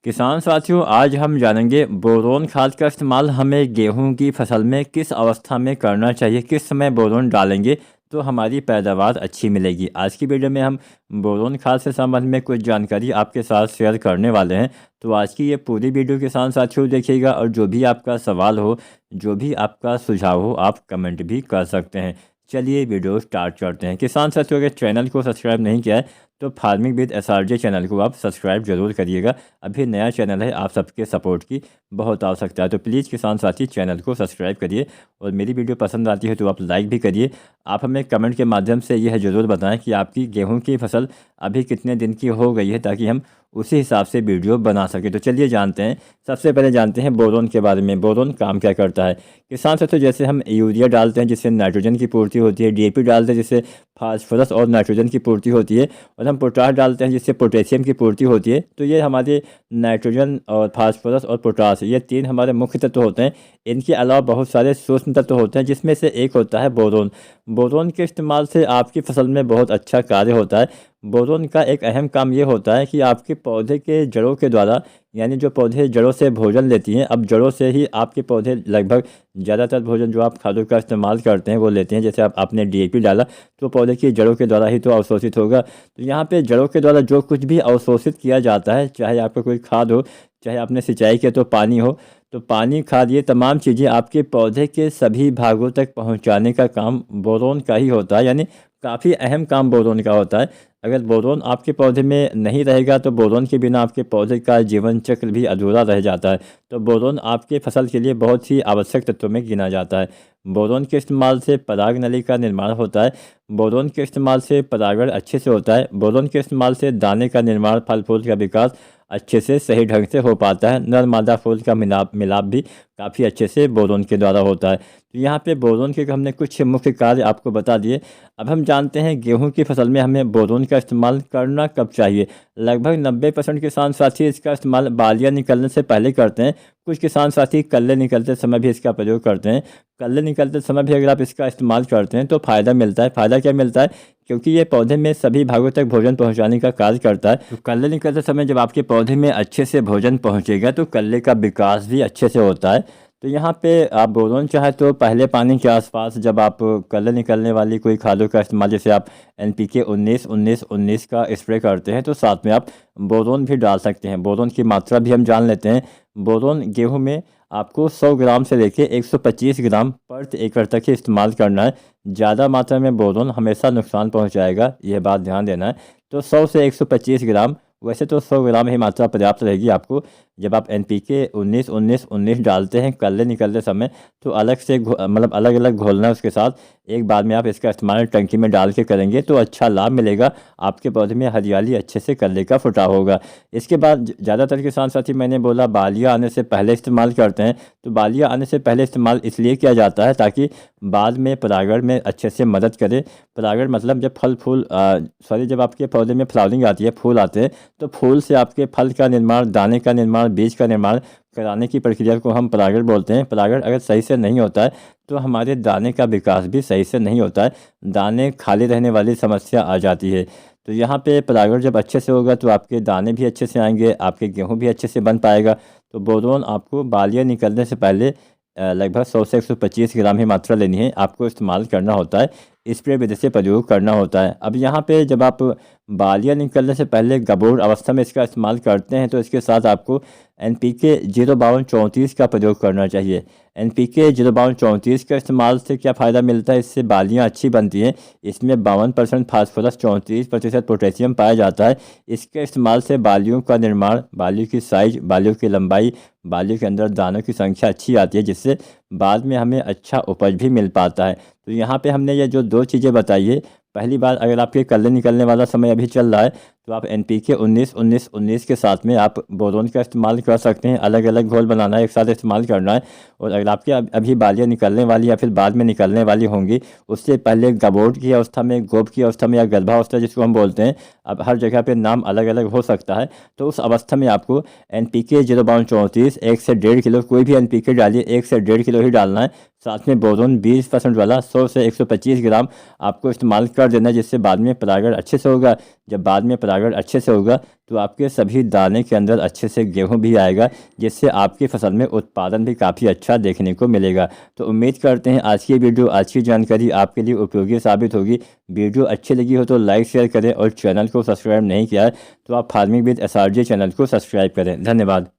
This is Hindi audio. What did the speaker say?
किसान साथियों, आज हम जानेंगे बोरोन खाद का इस्तेमाल हमें गेहूं की फसल में किस अवस्था में करना चाहिए, किस समय बोरोन डालेंगे तो हमारी पैदावार अच्छी मिलेगी। आज की वीडियो में हम बोरोन खाद से संबंध में कुछ जानकारी आपके साथ शेयर करने वाले हैं। तो आज की ये पूरी वीडियो किसान साथियों देखिएगा, और जो भी आपका सवाल हो, जो भी आपका सुझाव हो, आप कमेंट भी कर सकते हैं। चलिए वीडियो स्टार्ट करते हैं। किसान साथियों, अगर चैनल को सब्सक्राइब नहीं किया है तो फार्मिंग विद SRJ चैनल को आप सब्सक्राइब जरूर करिएगा। अभी नया चैनल है, आप सबके सपोर्ट की बहुत आवश्यकता है, तो प्लीज़ किसान साथी चैनल को सब्सक्राइब करिए। और मेरी वीडियो पसंद आती है तो आप लाइक भी करिए। आप हमें कमेंट के माध्यम से यह ज़रूर बताएं कि आपकी गेहूं की फसल अभी कितने दिन की हो गई है, ताकि हम उसी हिसाब से वीडियो बना सके। तो चलिए जानते हैं, सबसे पहले जानते हैं बोरोन के बारे में। बोरोन काम क्या करता है किसान साथियों? जैसे हम यूरिया डालते हैं जिससे नाइट्रोजन की पूर्ति होती है, DAP डालते हैं जिससे फास्फोरस और नाइट्रोजन की पूर्ति होती है, और हम पोटाश डालते हैं जिससे पोटेशियम की पूर्ति होती है। तो ये हमारे नाइट्रोजन और फास्फोरस और पोटाश, ये तीन हमारे मुख्य तत्व होते हैं। इनके अलावा बहुत सारे सूक्ष्म तत्व होते हैं, जिसमें से एक होता है बोरोन। बोरोन के इस्तेमाल से आपकी फसल में बहुत अच्छा कार्य होता है। बोरोन का एक अहम काम ये होता है कि आपके पौधे के जड़ों के द्वारा, यानी जो पौधे जड़ों से भोजन लेती हैं, अब जड़ों से ही आपके पौधे लगभग ज़्यादातर भोजन जो आप खादों का इस्तेमाल करते हैं वो लेते हैं। जैसे आपने DAP डाला तो पौधे की जड़ों के द्वारा ही तो अवशोषित होगा। तो यहाँ पे जड़ों के द्वारा जो कुछ भी अवशोषित किया जाता है, चाहे आपका कोई खाद हो, चाहे आपने सिंचाई किया तो पानी हो, तो पानी, खाद, ये तमाम चीज़ें आपके पौधे के सभी भागों तक पहुँचाने का काम बोरोन का ही होता है। यानी काफ़ी अहम काम बोरोन का होता है। अगर बोरोन आपके पौधे में नहीं रहेगा तो बोरोन के बिना आपके पौधे का जीवन चक्र भी अधूरा रह जाता है। तो बोरोन आपके फसल के लिए बहुत ही आवश्यक तत्वों में गिना जाता है। बोरोन के इस्तेमाल से पराग नली का निर्माण होता है। बोरोन के इस्तेमाल से परागण अच्छे से होता है। बोरोन के इस्तेमाल से दाने का निर्माण, फल फूल का विकास अच्छे से सही ढंग से हो पाता है। नर मादा फूल का मिलाप भी काफ़ी अच्छे से बोरोन के द्वारा होता है। तो यहाँ पे बोरोन के हमने कुछ मुख्य कार्य आपको बता दिए। अब हम जानते हैं गेहूं की फसल में हमें बोरोन का इस्तेमाल करना कब चाहिए। लगभग 90% किसान साथी इसका इस्तेमाल बालियाँ निकलने से पहले करते हैं। कुछ किसान साथी कल्ले निकलते समय भी इसका प्रयोग करते हैं। कल्ले निकलते समय भी अगर आप इसका इस्तेमाल करते हैं तो फ़ायदा मिलता है। फ़ायदा क्या मिलता है? क्योंकि ये पौधे में सभी भागों तक भोजन पहुंचाने का कार्य करता है। तो कल्ले निकलते समय जब आपके पौधे में अच्छे से भोजन पहुंचेगा तो कल्ले का विकास भी अच्छे से होता है। तो यहाँ पे आप बोरोन चाहे तो पहले पानी के आसपास जब आप कल्ले निकलने वाली कोई खादों का इस्तेमाल, जैसे आप NPK 19-19-19 का स्प्रे करते हैं, तो साथ में आप बोरोन भी डाल सकते हैं। बोरोन की मात्रा भी हम जान लेते हैं। बोरोन गेहूं में आपको 100 ग्राम से लेके 125 ग्राम प्रति एकड़ तक ही इस्तेमाल करना है। ज़्यादा मात्रा में बोरोन हमेशा नुकसान पहुंचाएगा, यह बात ध्यान देना है। तो 100 से 125 ग्राम, वैसे तो 100 ग्राम ही मात्रा पर्याप्त रहेगी आपको। जब आप NPK 19-19-19 डालते हैं कल्ले निकलते समय, तो अलग से मतलब अलग अलग घोलना है उसके साथ। एक बार में आप इसका इस्तेमाल टंकी में डाल के करेंगे तो अच्छा लाभ मिलेगा। आपके पौधे में हरियाली अच्छे से कल्ले का फुटाव होगा। इसके बाद ज़्यादातर किसान साथी, मैंने बोला, बालियाँ आने से पहले इस्तेमाल करते हैं। तो बालियाँ आने से पहले इस्तेमाल इसलिए किया जाता है ताकि बाद में परागण में अच्छे से मदद करे। परागण मतलब जब जब आपके पौधे में फ्लावरिंग आती है, फूल आते हैं, तो फूल से आपके फल का निर्माण, दाने का निर्माण, बीज का निर्माण कराने की प्रक्रिया को हम परागण बोलते हैं। परागण अगर सही से नहीं होता है तो हमारे दाने का विकास भी सही से नहीं होता है, दाने खाली रहने वाली समस्या आ जाती है। तो यहाँ पे परागण जब अच्छे से होगा तो आपके दाने भी अच्छे से आएंगे, आपके गेहूँ भी अच्छे से बन पाएगा। तो बोरोन आपको बालियाँ निकलने से पहले लगभग 100 से 125 ग्राम ही मात्रा लेनी है, आपको इस्तेमाल करना होता है। स्प्रे विधि से प्रयोग करना होता है। अब यहाँ पे जब आप बालियाँ निकलने से पहले गबोर अवस्था में इसका इस्तेमाल करते हैं तो इसके साथ आपको NPK 05234 का प्रयोग करना चाहिए। NPK 05234 का इस्तेमाल से क्या फ़ायदा मिलता है? इससे बालियाँ अच्छी बनती हैं। इसमें 52% फास्फोरस, 34% पोटेशियम पाया जाता है। इसके इस्तेमाल से बालियों का निर्माण, बालियों की साइज, बालियों की लंबाई, बालियों के अंदर दानों की संख्या अच्छी आती है, जिससे बाद में हमें अच्छा उपज भी मिल पाता है। तो यहाँ पे हमने ये जो दो चीज़ें बताई है, पहली बार अगर आपके कल्ले निकलने वाला समय अभी चल रहा है तो आप NPK 19-19-19 के साथ में आप बोरोन का इस्तेमाल कर सकते हैं। अलग अलग घोल बनाना है, एक साथ इस्तेमाल करना है। और अगर आपके अभी बालियाँ निकलने वाली या फिर बाद में निकलने वाली होंगी, उससे पहले गबोट की अवस्था में, गोब की अवस्था में, या गर्भावस्था जिसको हम बोलते हैं, अब हर जगह पे नाम अलग अलग हो सकता है, तो उस अवस्था में आपको NPK 05234 1 से 1.5 किलो, कोई भी NPK डालिए 1 से 1.5 किलो ही डालना है। साथ में बोरोन 20% वाला 100 से 125 ग्राम आपको इस्तेमाल कर देना है, जिससे बाद में परागण अच्छे से होगा। जब बाद में परागण अच्छे से होगा तो आपके सभी दाने के अंदर अच्छे से गेहूं भी आएगा, जिससे आपकी फसल में उत्पादन भी काफ़ी अच्छा देखने को मिलेगा। तो उम्मीद करते हैं आज की वीडियो, आज की जानकारी आपके लिए उपयोगी साबित होगी। वीडियो अच्छी लगी हो तो लाइक शेयर करें और चैनल को सब्सक्राइब नहीं किया है तो आप फार्मिंग विद SRJ चैनल को सब्सक्राइब करें। धन्यवाद।